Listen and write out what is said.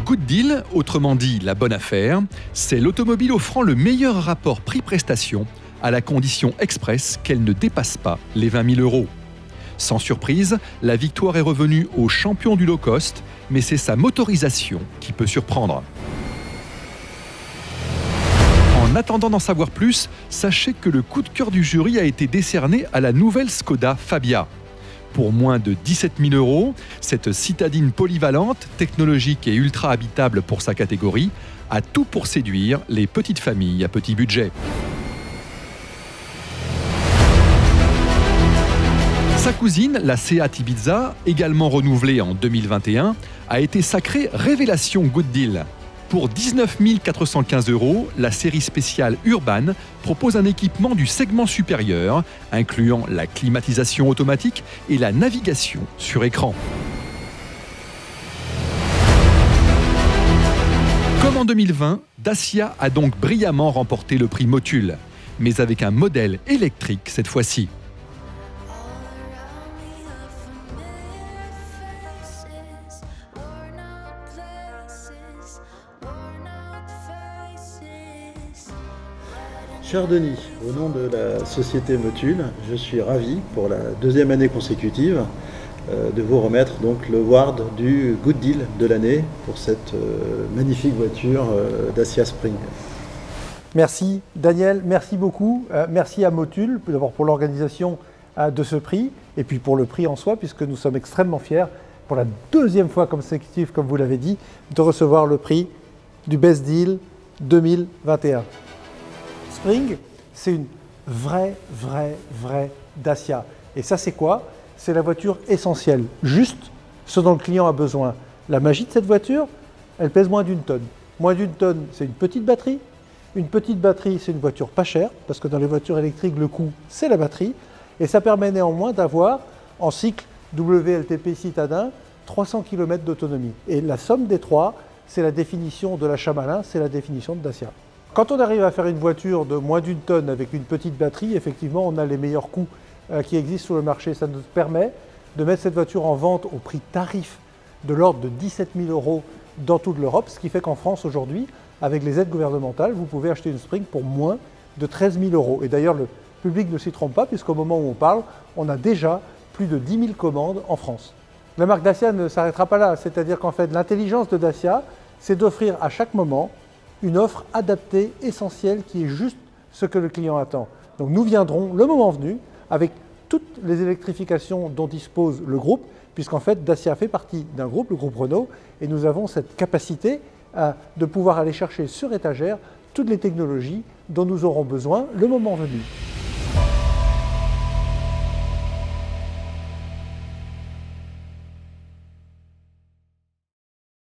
Good Deal, autrement dit la bonne affaire, c'est l'automobile offrant le meilleur rapport prix-prestation à la condition express qu'elle ne dépasse pas les 20 000 €. Sans surprise, la victoire est revenue au champion du low cost, mais c'est sa motorisation qui peut surprendre. En attendant d'en savoir plus, sachez que le coup de cœur du jury a été décerné à la nouvelle Skoda Fabia. Pour moins de 17 000 €, cette citadine polyvalente, technologique et ultra habitable pour sa catégorie, a tout pour séduire les petites familles à petit budget. Sa cousine, la Seat Ibiza, également renouvelée en 2021, a été sacrée révélation Good Deal. Pour 19 415 €, la série spéciale Urban propose un équipement du segment supérieur, incluant la climatisation automatique et la navigation sur écran. Comme en 2020, Dacia a donc brillamment remporté le prix Motul, mais avec un modèle électrique cette fois-ci. Cher Denis, au nom de la société Motul, je suis ravi pour la deuxième année consécutive de vous remettre donc le award du Good Deal de l'année pour cette magnifique voiture Dacia Spring. Merci Daniel, merci beaucoup. Merci à Motul d'abord pour l'organisation de ce prix et puis pour le prix en soi puisque nous sommes extrêmement fiers pour la deuxième fois consécutive, comme vous l'avez dit, de recevoir le prix du Best Deal 2021. Spring, c'est une vraie Dacia. Et ça, c'est quoi? C'est la voiture essentielle, juste ce dont le client a besoin. La magie de cette voiture, elle pèse moins d'1 tonne. Moins d'1 tonne, c'est une petite batterie. Une petite batterie, c'est une voiture pas chère, parce que dans les voitures électriques, le coût, c'est la batterie. Et ça permet néanmoins d'avoir, en cycle WLTP citadin, 300 km d'autonomie. Et la somme des trois, c'est la définition de l'achat malin, c'est la définition de Dacia. Quand on arrive à faire une voiture de moins d'1 tonne avec une petite batterie, effectivement, on a les meilleurs coûts qui existent sur le marché. Ça nous permet de mettre cette voiture en vente au prix tarif de l'ordre de 17 000 € dans toute l'Europe, ce qui fait qu'en France aujourd'hui, avec les aides gouvernementales, vous pouvez acheter une Spring pour moins de 13 000 €. Et d'ailleurs, le public ne s'y trompe pas, puisqu'au moment où on parle, on a déjà plus de 10 000 commandes en France. La marque Dacia ne s'arrêtera pas là, c'est-à-dire qu'en fait, l'intelligence de Dacia, c'est d'offrir à chaque moment une offre adaptée, essentielle, qui est juste ce que le client attend. Donc nous viendrons, le moment venu, avec toutes les électrifications dont dispose le groupe, puisqu'en fait Dacia fait partie d'un groupe, le groupe Renault, et nous avons cette capacité de pouvoir aller chercher sur étagère toutes les technologies dont nous aurons besoin le moment venu.